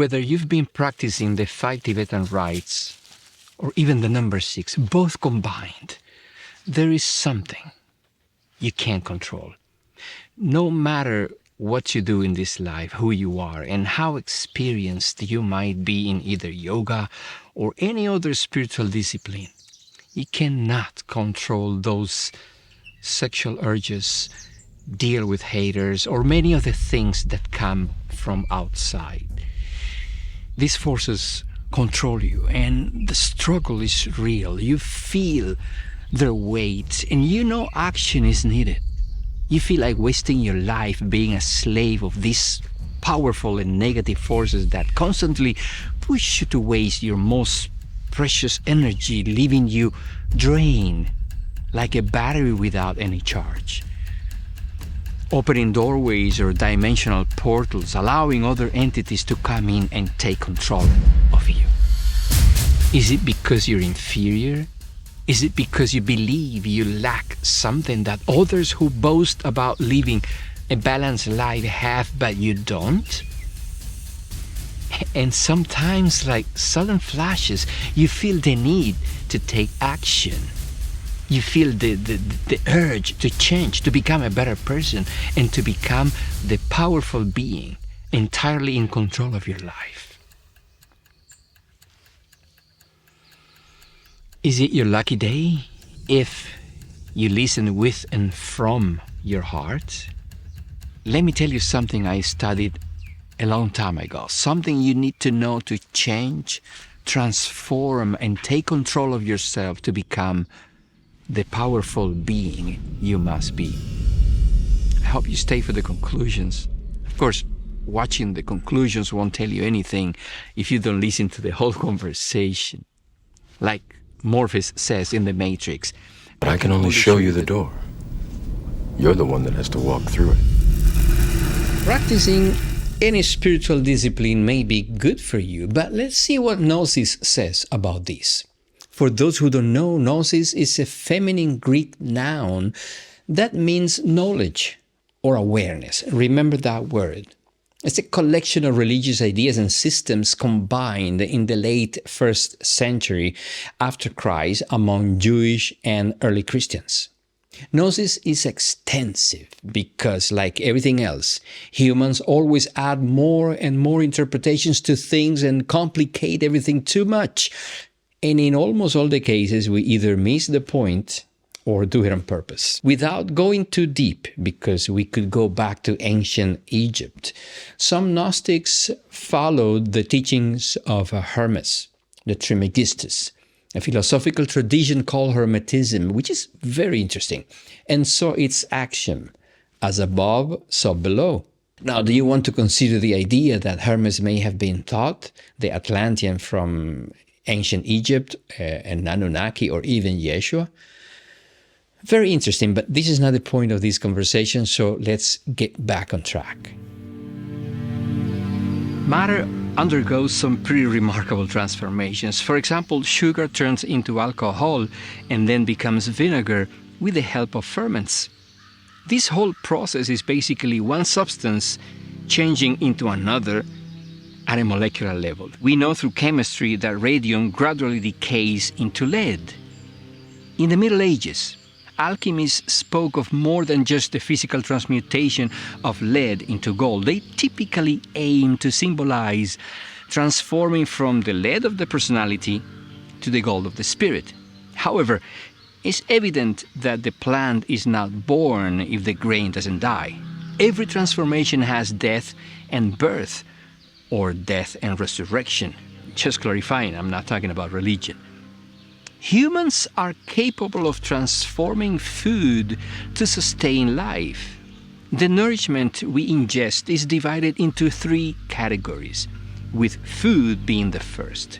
Whether you've been practicing the 5 Tibetan Rites or even the number 6, both combined, there is something you can't control. No matter what you do in this life, who you are, and how experienced you might be in either yoga or any other spiritual discipline, you cannot control those sexual urges, deal with haters, or many of the things that come from outside. These forces control you, and the struggle is real. You feel their weight, and you know action is needed. You feel like wasting your life being a slave of these powerful and negative forces that constantly push you to waste your most precious energy, leaving you drained like a battery without any charge. Opening doorways or dimensional portals, allowing other entities to come in and take control of you. Is it because you're inferior? Is it because you believe you lack something that others who boast about living a balanced life have, but you don't? And sometimes, like sudden flashes, you feel the need to take action. You feel the urge to change, to become a better person, and to become the powerful being entirely in control of your life. Is it your lucky day if you listen with and from your heart? Let me tell you something I studied a long time ago, something you need to know to change, transform, and take control of yourself to become the powerful being you must be. I hope you stay for the conclusions. Of course, watching the conclusions won't tell you anything if you don't listen to the whole conversation. Like Morpheus says in The Matrix, but I can only show you the door. You're the one that has to walk through it. Practicing any spiritual discipline may be good for you, but let's see what Gnosis says about this. For those who don't know, Gnosis is a feminine Greek noun that means knowledge or awareness. Remember that word. It's a collection of religious ideas and systems combined in the late 1st century after Christ among Jewish and early Christians. Gnosis is extensive because, like everything else, humans always add more and more interpretations to things and complicate everything too much. And in almost all the cases, we either miss the point or do it on purpose. Without going too deep, because we could go back to ancient Egypt, some Gnostics followed the teachings of Hermes, the Trismegistus, a philosophical tradition called Hermetism, which is very interesting, and saw its axiom, as above, so below. Now, do you want to consider the idea that Hermes may have been taught, the Atlantean from ancient Egypt, and Anunnaki, or even Yeshua? Very interesting, but this is not the point of this conversation, so let's get back on track. Matter undergoes some pretty remarkable transformations. For example, sugar turns into alcohol and then becomes vinegar with the help of ferments. This whole process is basically one substance changing into another at a molecular level. We know through chemistry that radium gradually decays into lead. In the Middle Ages, alchemists spoke of more than just the physical transmutation of lead into gold. They typically aim to symbolize transforming from the lead of the personality to the gold of the spirit. However, it's evident that the plant is not born if the grain doesn't die. Every transformation has death and birth, or death and resurrection. Just clarifying, I'm not talking about religion. Humans are capable of transforming food to sustain life. The nourishment we ingest is divided into 3 categories, with food being the first.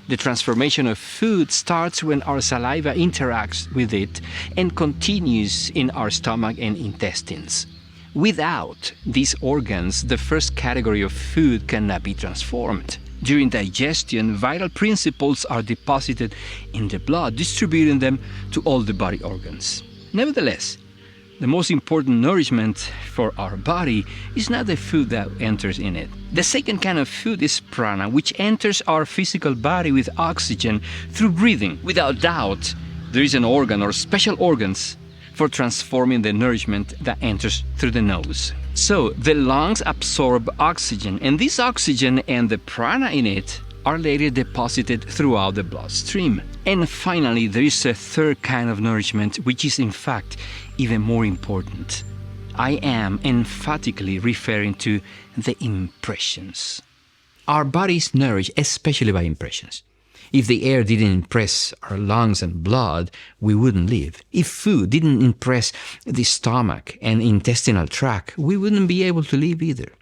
The transformation of food starts when our saliva interacts with it and continues in our stomach and intestines. Without these organs, the first category of food cannot be transformed. During digestion, vital principles are deposited in the blood, distributing them to all the body organs. Nevertheless, The most important nourishment for our body is not the food that enters in it. The second kind of food is prana, which enters our physical body with oxygen through breathing. Without doubt, there is an organ or special organs for transforming the nourishment that enters through the nose. So the lungs absorb oxygen, and this oxygen and the prana in it are later deposited throughout the bloodstream. And finally, there is a third kind of nourishment, which is in fact even more important. I am emphatically referring to the impressions. Our body is nourished especially by impressions. If the air didn't impress our lungs and blood, we wouldn't live. If food didn't impress the stomach and intestinal tract, we wouldn't be able to live either.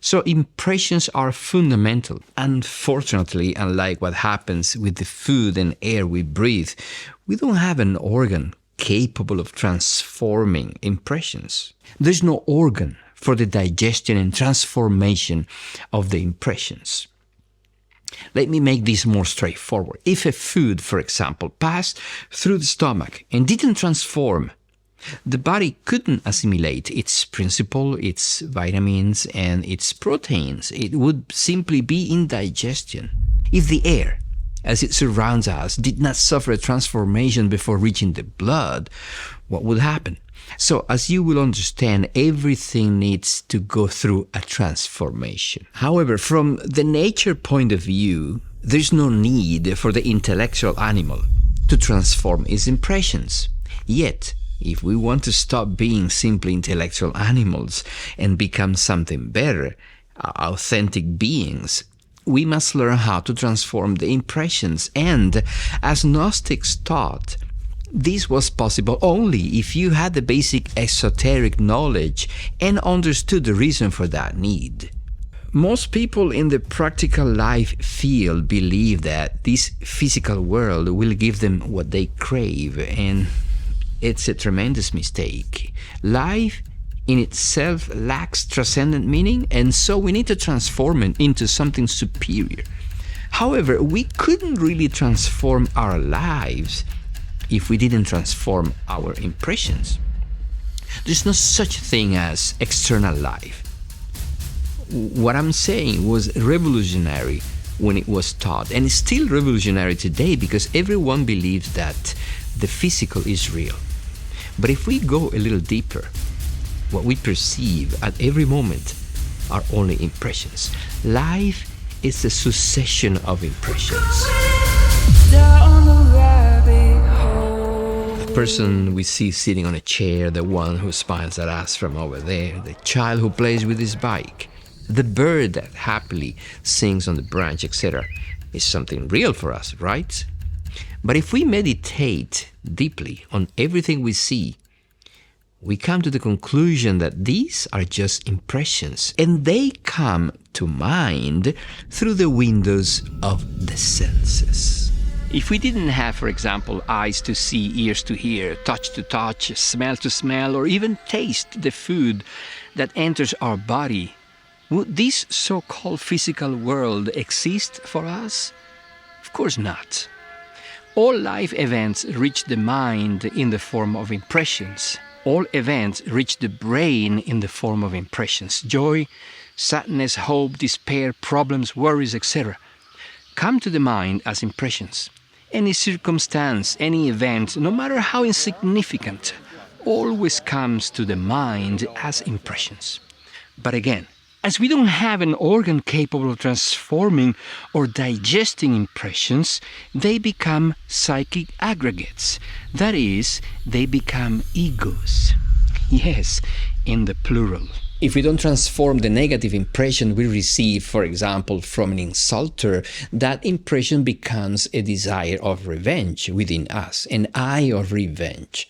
So impressions are fundamental. Unfortunately, unlike what happens with the food and air we breathe, we don't have an organ capable of transforming impressions. There's no organ for the digestion and transformation of the impressions. Let me make this more straightforward. If a food, for example, passed through the stomach and didn't transform, the body couldn't assimilate its principle, its vitamins, and its proteins. It would simply be indigestion. If the air, as it surrounds us, did not suffer a transformation before reaching the blood, what would happen? So, as you will understand, everything needs to go through a transformation. However, from the nature point of view, there's no need for the intellectual animal to transform its impressions. Yet, if we want to stop being simply intellectual animals and become something better, authentic beings, we must learn how to transform the impressions. And as Gnostics taught, this was possible only if you had the basic esoteric knowledge and understood the reason for that need. Most people in the practical life field believe that this physical world will give them what they crave, and it's a tremendous mistake. Life in itself lacks transcendent meaning, and so we need to transform it into something superior. However, we couldn't really transform our lives if we didn't transform our impressions. There's no such thing as external life. What I'm saying was revolutionary when it was taught, and it's still revolutionary today because everyone believes that the physical is real. But if we go a little deeper, what we perceive at every moment are only impressions. Life is a succession of impressions. The person we see sitting on a chair, the one who smiles at us from over there, the child who plays with his bike, the bird that happily sings on the branch, etc., is something real for us, right? But if we meditate deeply on everything we see, we come to the conclusion that these are just impressions, and they come to mind through the windows of the senses. If we didn't have, for example, eyes to see, ears to hear, touch to touch, smell to smell, or even taste the food that enters our body, would this so-called physical world exist for us? Of course not. All life events reach the mind in the form of impressions. All events reach the brain in the form of impressions. Joy, sadness, hope, despair, problems, worries, etc. come to the mind as impressions. Any circumstance, any event, no matter how insignificant, always comes to the mind as impressions. But again, as we don't have an organ capable of transforming or digesting impressions, they become psychic aggregates. That is, they become egos. Yes, in the plural. If we don't transform the negative impression we receive, for example, from an insulter, that impression becomes a desire of revenge within us, an eye of revenge.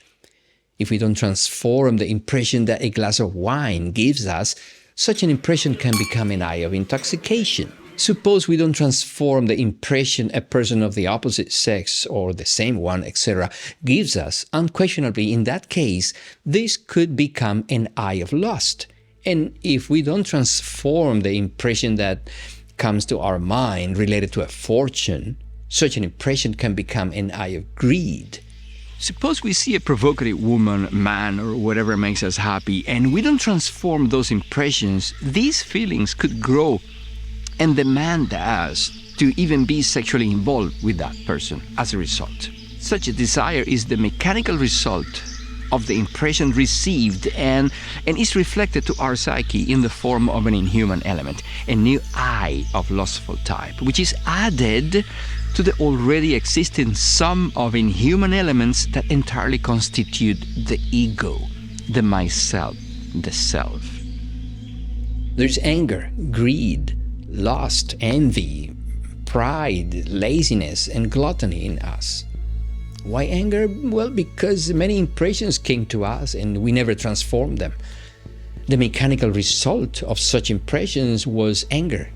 If we don't transform the impression that a glass of wine gives us, such an impression can become an eye of intoxication. Suppose we don't transform the impression a person of the opposite sex or the same one, etc., gives us, unquestionably in that case, this could become an eye of lust. And if we don't transform the impression that comes to our mind related to a fortune, such an impression can become an eye of greed. Suppose we see a provocative woman, man, or whatever makes us happy, and we don't transform those impressions, these feelings could grow and demand us to even be sexually involved with that person as a result. Such a desire is the mechanical result of the impression received and is reflected to our psyche in the form of an inhuman element, a new I of lustful type, which is added to the already existing sum of inhuman elements that entirely constitute the ego, the myself, the self. There's anger, greed, lust, envy, pride, laziness, and gluttony in us. Why anger? Well, because many impressions came to us and we never transformed them. The mechanical result of such impressions was anger.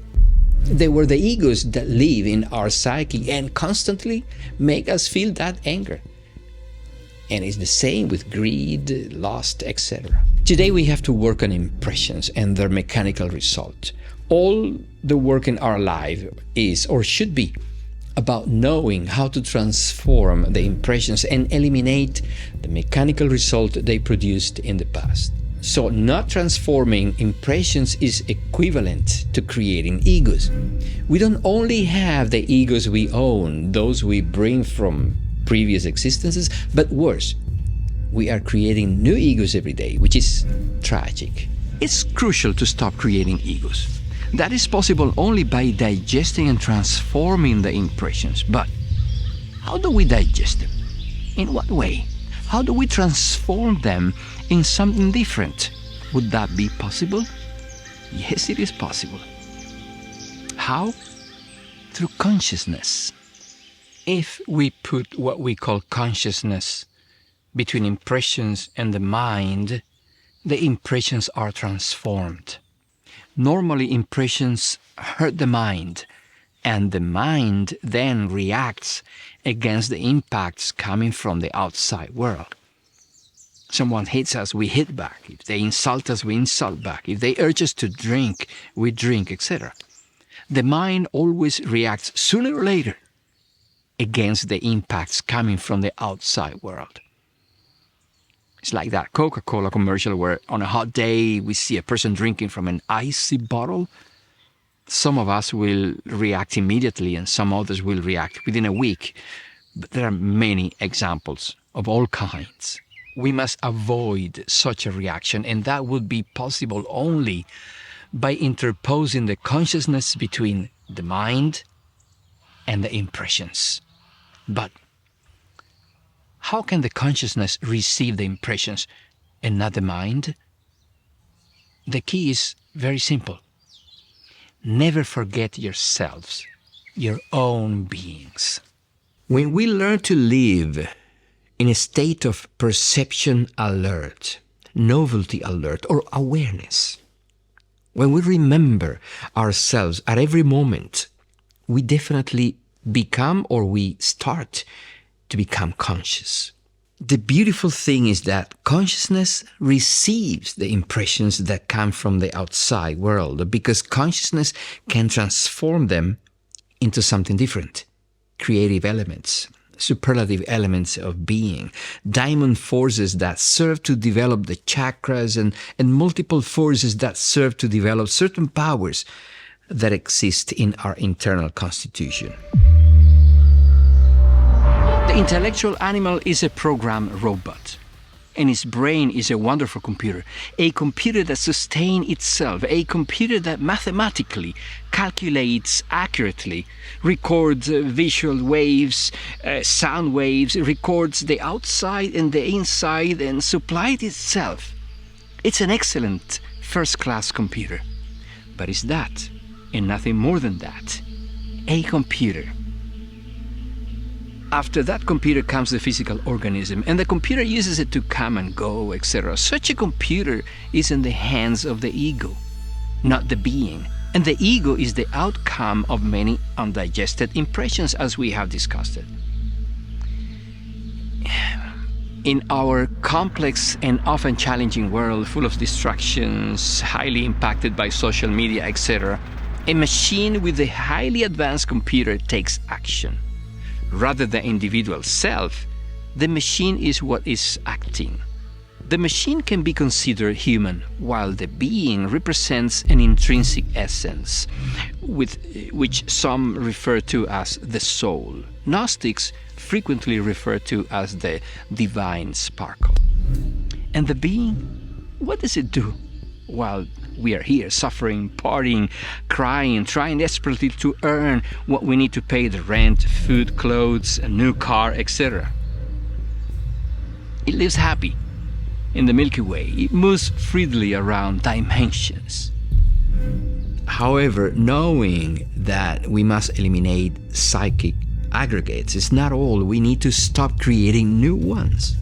They were the egos that live in our psyche and constantly make us feel that anger. And it's the same with greed, lust, etc. Today we have to work on impressions and their mechanical result. All the work in our life is, or should be, about knowing how to transform the impressions and eliminate the mechanical result they produced in the past. So not transforming impressions is equivalent to creating egos. We don't only have the egos we own, those we bring from previous existences, but worse, we are creating new egos every day, which is tragic. It's crucial to stop creating egos. That is possible only by digesting and transforming the impressions. But how do we digest them? In what way? How do we transform them in something different? Would that be possible? Yes, it is possible. How? Through consciousness. If we put what we call consciousness between impressions and the mind, the impressions are transformed. Normally, impressions hurt the mind, and the mind then reacts against the impacts coming from the outside world. Someone hits us, we hit back. If they insult us, we insult back. If they urge us to drink, we drink, etc. The mind always reacts sooner or later against the impacts coming from the outside world. It's like that Coca-Cola commercial where on a hot day we see a person drinking from an icy bottle. Some of us will react immediately and some others will react within a week. But there are many examples of all kinds. We must avoid such a reaction, and that would be possible only by interposing the consciousness between the mind and the impressions. But how can the consciousness receive the impressions and not the mind? The key is very simple. Never forget yourselves, your own beings. When we learn to live in a state of perception alert, novelty alert, or awareness, when we remember ourselves at every moment, we definitely become, or we start to become conscious. The beautiful thing is that consciousness receives the impressions that come from the outside world because consciousness can transform them into something different. Creative elements, superlative elements of being, diamond forces that serve to develop the chakras and multiple forces that serve to develop certain powers that exist in our internal constitution. The intellectual animal is a programmed robot, and its brain is a wonderful computer, a computer that sustains itself, a computer that mathematically calculates accurately, records visual waves, sound waves, records the outside and the inside, and supplies itself. It's an excellent first-class computer, but it's that, and nothing more than that, a computer. After that computer comes the physical organism, and the computer uses it to come and go, etc. Such a computer is in the hands of the ego, not the being. And the ego is the outcome of many undigested impressions, as we have discussed it. In our complex and often challenging world, full of distractions, highly impacted by social media, etc., a machine with a highly advanced computer takes action. Rather, the individual self The machine is what is acting. The machine can be considered human, while the being represents an intrinsic essence, which some refer to as the soul. Gnostics frequently refer to as the divine sparkle. And the being, what does it do? While we are here suffering, partying, crying, trying desperately to earn what we need to pay the rent, food, clothes, a new car, etc. It lives happy in the Milky Way. It moves freely around dimensions. However, knowing that we must eliminate psychic aggregates is not all. We need to stop creating new ones.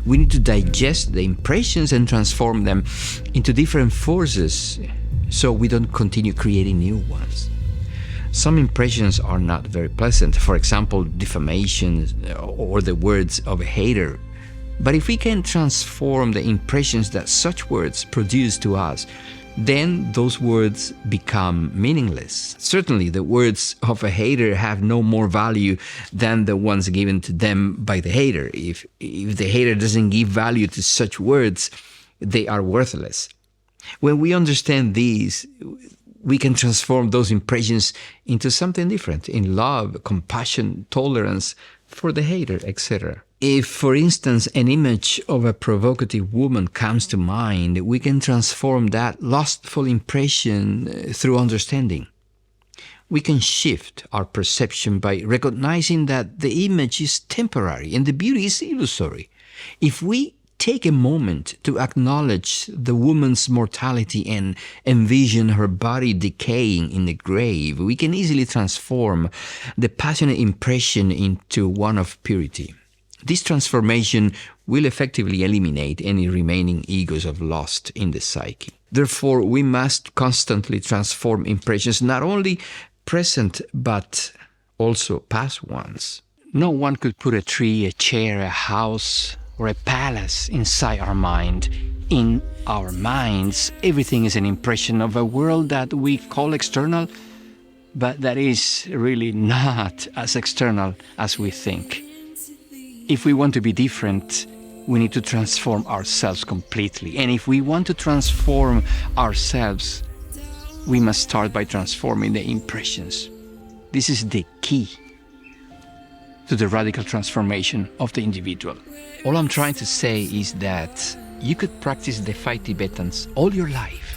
We need to digest the impressions and transform them into different forces so we don't continue creating new ones. Some impressions are not very pleasant, for example, defamation or the words of a hater. But if we can transform the impressions that such words produce to us, then those words become meaningless. Certainly, the words of a hater have no more value than the ones given to them by the hater. If the hater doesn't give value to such words, they are worthless. When we understand these, we can transform those impressions into something different, in love, compassion, tolerance for the hater, etc. If, for instance, an image of a provocative woman comes to mind, we can transform that lustful impression through understanding. We can shift our perception by recognizing that the image is temporary and the beauty is illusory. If we take a moment to acknowledge the woman's mortality and envision her body decaying in the grave, we can easily transform the passionate impression into one of purity. This transformation will effectively eliminate any remaining egos of lust in the psyche. Therefore, we must constantly transform impressions, not only present but also past ones. No one could put a tree, a chair, a house, or a palace inside our mind. In our minds, everything is an impression of a world that we call external, but that is really not as external as we think. If we want to be different, we need to transform ourselves completely. And if we want to transform ourselves, we must start by transforming the impressions. This is the key to the radical transformation of the individual. All I'm trying to say is that you could practice the 5 Tibetans all your life.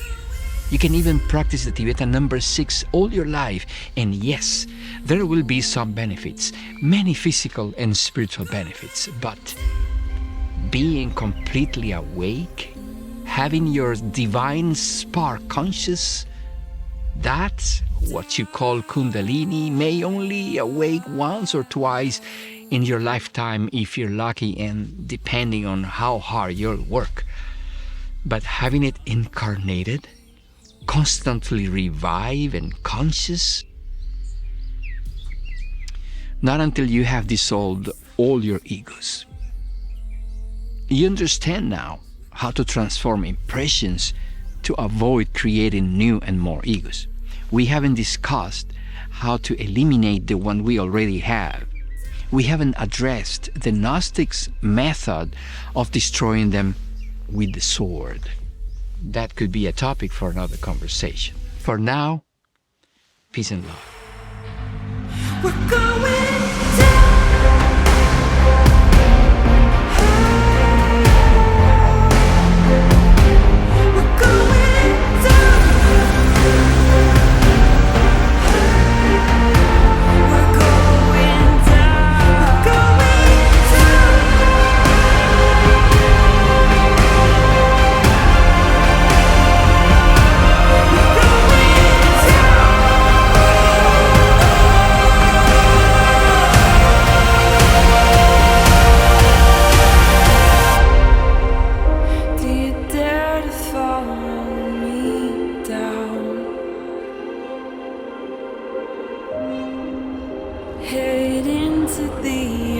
You can even practice the Tibetan number 6 all your life. And yes, there will be some benefits, many physical and spiritual benefits. But being completely awake, having your divine spark conscious, that's what you call Kundalini, may only awake once or twice in your lifetime if you're lucky and depending on how hard you'll work. But having it incarnated, constantly revive and conscious, not until you have dissolved all your egos. You understand now how to transform impressions to avoid creating new and more egos. We haven't discussed how to eliminate the one we already have. We haven't addressed the Gnostics' method of destroying them with the sword. That could be a topic for another conversation. For now, peace and love. We're going down. Head into the